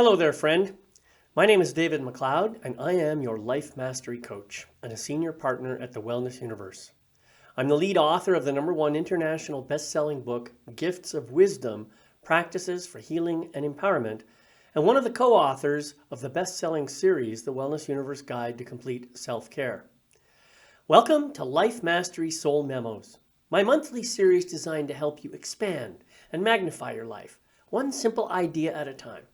Hello there, friend. My name is David McLeod, and I am your Life Mastery Coach and a senior partner at the Wellness Universe. I'm the lead author of the #1 international best-selling book, Gifts of Wisdom, Practices for Healing and Empowerment, and one of the co-authors of the best-selling series, The Wellness Universe Guide to Complete Self-Care. Welcome to Life Mastery Soul Memos, my monthly series designed to help you expand and magnify your life, one simple idea at a time.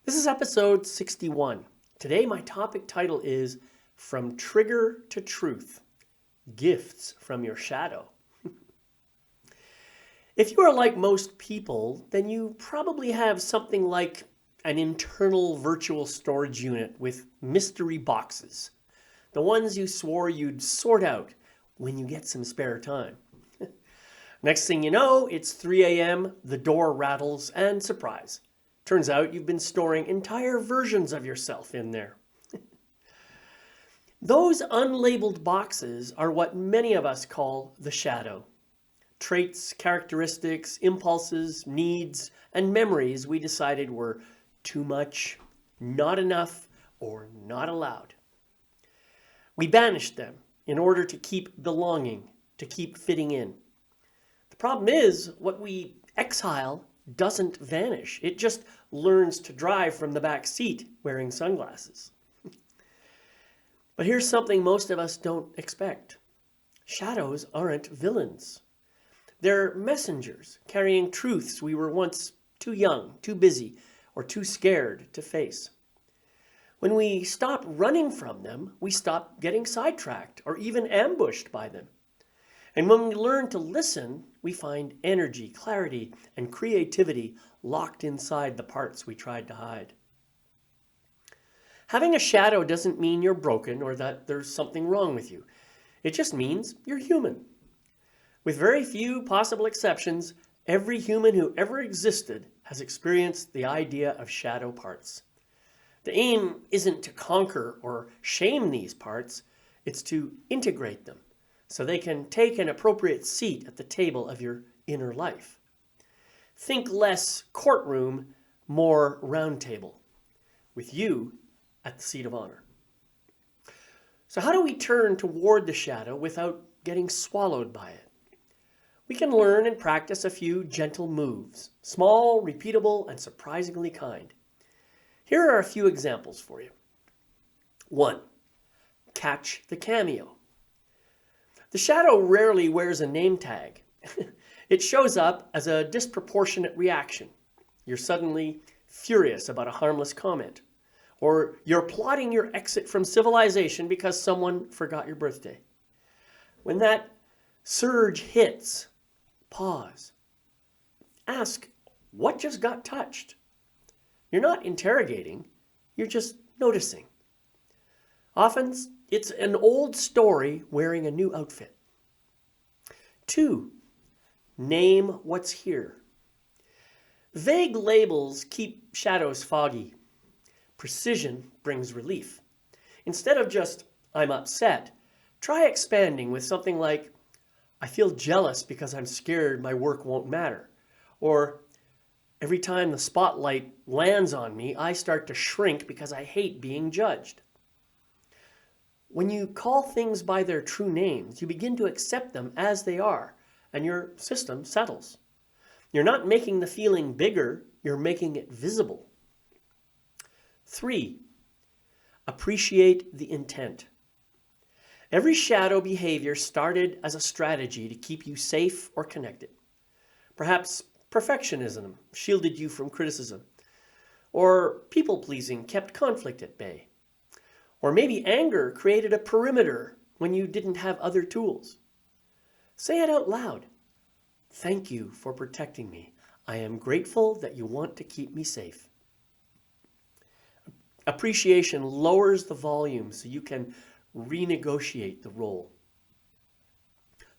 This is episode 61. Today my topic title is From Trigger to Truth, Gifts from Your Shadow. If you are like most people, then you probably have something like an internal virtual storage unit with mystery boxes, the ones you swore you'd sort out when you get some spare time. Next thing you know, it's 3 a.m., the door rattles, and surprise. Turns out you've been storing entire versions of yourself in there. Those unlabeled boxes are what many of us call the shadow. Traits, characteristics, impulses, needs, and memories we decided were too much, not enough, or not allowed. We banished them in order to keep belonging, to keep fitting in. The problem is, what we exile doesn't vanish. It just learns to drive from the back seat wearing sunglasses. But here's something most of us don't expect. Shadows aren't villains. They're messengers carrying truths we were once too young, too busy, or too scared to face. When we stop running from them, we stop getting sidetracked or even ambushed by them. And when we learn to listen, we find energy, clarity, and creativity locked inside the parts we tried to hide. Having a shadow doesn't mean you're broken or that there's something wrong with you. It just means you're human. With very few possible exceptions, every human who ever existed has experienced the idea of shadow parts. The aim isn't to conquer or shame these parts, it's to integrate them, so they can take an appropriate seat at the table of your inner life. Think less courtroom, more roundtable, with you at the seat of honor. So how do we turn toward the shadow without getting swallowed by it? We can learn and practice a few gentle moves, small, repeatable, and surprisingly kind. Here are a few examples for you. 1. Catch the cameo. The shadow rarely wears a name tag. It shows up as a disproportionate reaction. You're suddenly furious about a harmless comment, or you're plotting your exit from civilization because someone forgot your birthday. When that surge hits, pause. Ask, what just got touched? You're not interrogating, you're just noticing. Often, it's an old story wearing a new outfit. 2. Name what's here. Vague labels keep shadows foggy. Precision brings relief. Instead of just, I'm upset, try expanding with something like, I feel jealous because I'm scared my work won't matter. Or, every time the spotlight lands on me, I start to shrink because I hate being judged. When you call things by their true names, you begin to accept them as they are, and your system settles. You're not making the feeling bigger, you're making it visible. 3. Appreciate the intent. Every shadow behavior started as a strategy to keep you safe or connected. Perhaps perfectionism shielded you from criticism, or people-pleasing kept conflict at bay. Or maybe anger created a perimeter when you didn't have other tools. Say it out loud. Thank you for protecting me. I am grateful that you want to keep me safe. Appreciation lowers the volume so you can renegotiate the role.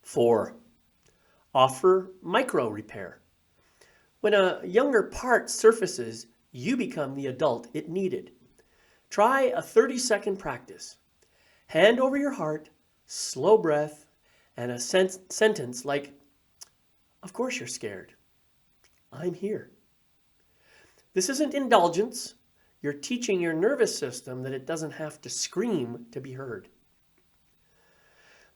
4. Offer micro repair. When a younger part surfaces, you become the adult it needed. Try a 30-second practice. Hand over your heart, slow breath, and a sentence like, of course you're scared. I'm here. This isn't indulgence. You're teaching your nervous system that it doesn't have to scream to be heard.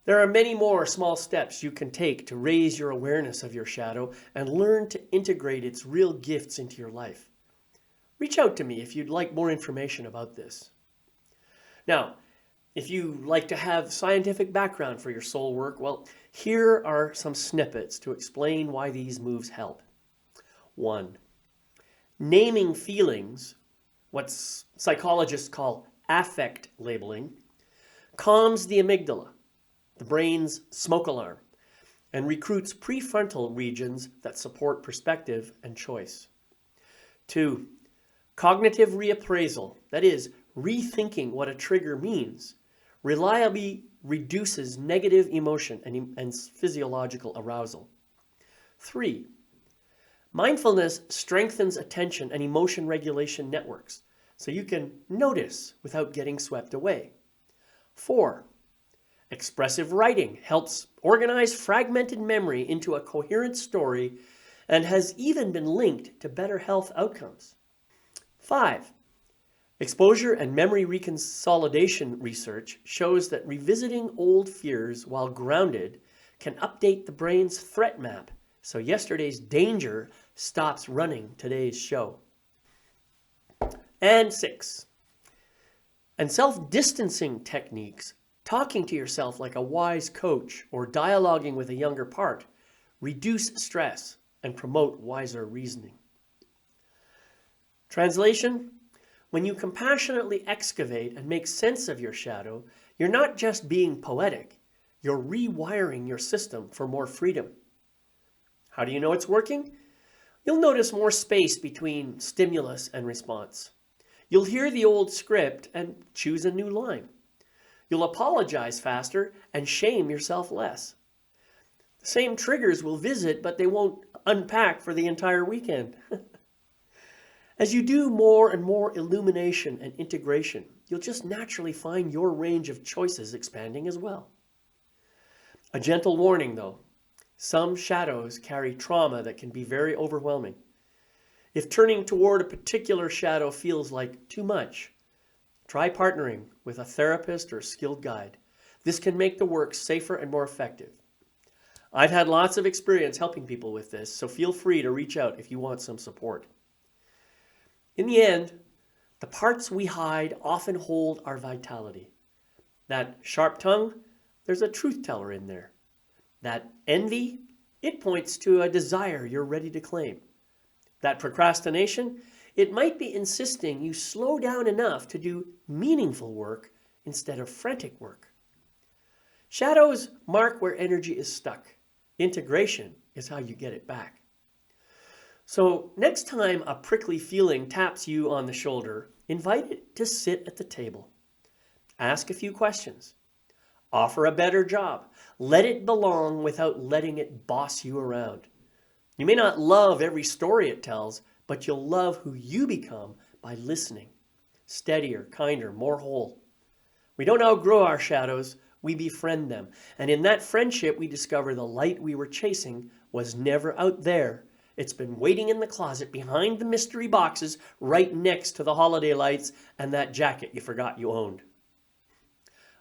There are many more small steps you can take to raise your awareness of your shadow and learn to integrate its real gifts into your life. Reach out to me if you'd like more information about this. Now, if you like to have scientific background for your soul work, well, here are some snippets to explain why these moves help. 1. Naming feelings, what psychologists call affect labeling, calms the amygdala, the brain's smoke alarm, and recruits prefrontal regions that support perspective and choice. 2. Cognitive reappraisal, that is, rethinking what a trigger means, reliably reduces negative emotion and physiological arousal. 3. Mindfulness strengthens attention and emotion regulation networks, so you can notice without getting swept away. 4. Expressive writing helps organize fragmented memory into a coherent story and has even been linked to better health outcomes. 5. Exposure and memory reconsolidation research shows that revisiting old fears while grounded can update the brain's threat map, so yesterday's danger stops running today's show. And 6. And self-distancing techniques, talking to yourself like a wise coach or dialoguing with a younger part, reduce stress and promote wiser reasoning. Translation: when you compassionately excavate and make sense of your shadow, you're not just being poetic, you're rewiring your system for more freedom. How do you know it's working? You'll notice more space between stimulus and response. You'll hear the old script and choose a new line. You'll apologize faster and shame yourself less. The same triggers will visit, but they won't unpack for the entire weekend. As you do more and more illumination and integration, you'll just naturally find your range of choices expanding as well. A gentle warning though, some shadows carry trauma that can be very overwhelming. If turning toward a particular shadow feels like too much, try partnering with a therapist or skilled guide. This can make the work safer and more effective. I've had lots of experience helping people with this, so feel free to reach out if you want some support. In the end, the parts we hide often hold our vitality. That sharp tongue, there's a truth teller in there. That envy, it points to a desire you're ready to claim. That procrastination, it might be insisting you slow down enough to do meaningful work instead of frantic work. Shadows mark where energy is stuck. Integration is how you get it back. So next time a prickly feeling taps you on the shoulder, invite it to sit at the table. Ask a few questions. Offer a better job. Let it belong without letting it boss you around. You may not love every story it tells, but you'll love who you become by listening. Steadier, kinder, more whole. We don't outgrow our shadows, we befriend them. And in that friendship, we discover the light we were chasing was never out there. It's been waiting in the closet behind the mystery boxes right next to the holiday lights and that jacket you forgot you owned.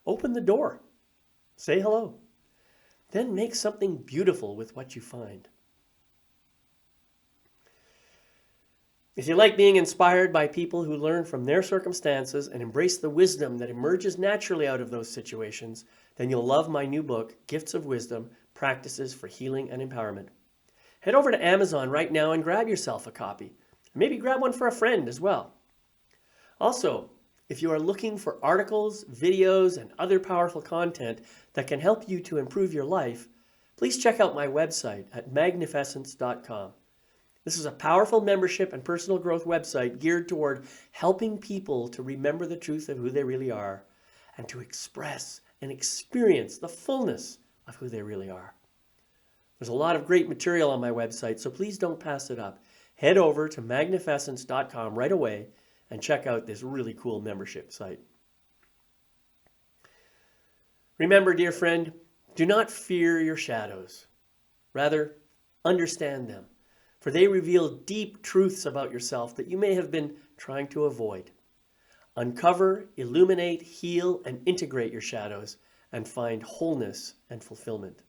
Open the door. Say hello. Then make something beautiful with what you find. If you like being inspired by people who learn from their circumstances and embrace the wisdom that emerges naturally out of those situations, then you'll love my new book, Gifts of Wisdom, Practices for Healing and Empowerment. Head over to Amazon right now and grab yourself a copy. Maybe grab one for a friend as well. Also, if you are looking for articles, videos, and other powerful content that can help you to improve your life, please check out my website at magnificence.com. This is a powerful membership and personal growth website geared toward helping people to remember the truth of who they really are and to express and experience the fullness of who they really are. There's a lot of great material on my website, so please don't pass it up. Head over to magnificence.com right away and check out this really cool membership site. Remember, dear friend, do not fear your shadows. Rather, understand them. for they reveal deep truths about yourself that you may have been trying to avoid. Uncover, illuminate, heal, and integrate your shadows, and find wholeness and fulfillment.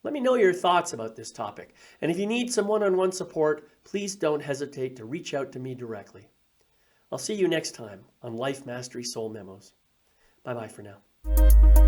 Let me know your thoughts about this topic, and if you need some one-on-one support, please don't hesitate to reach out to me directly. I'll see you next time on Life Mastery Soul Memos. Bye-bye for now.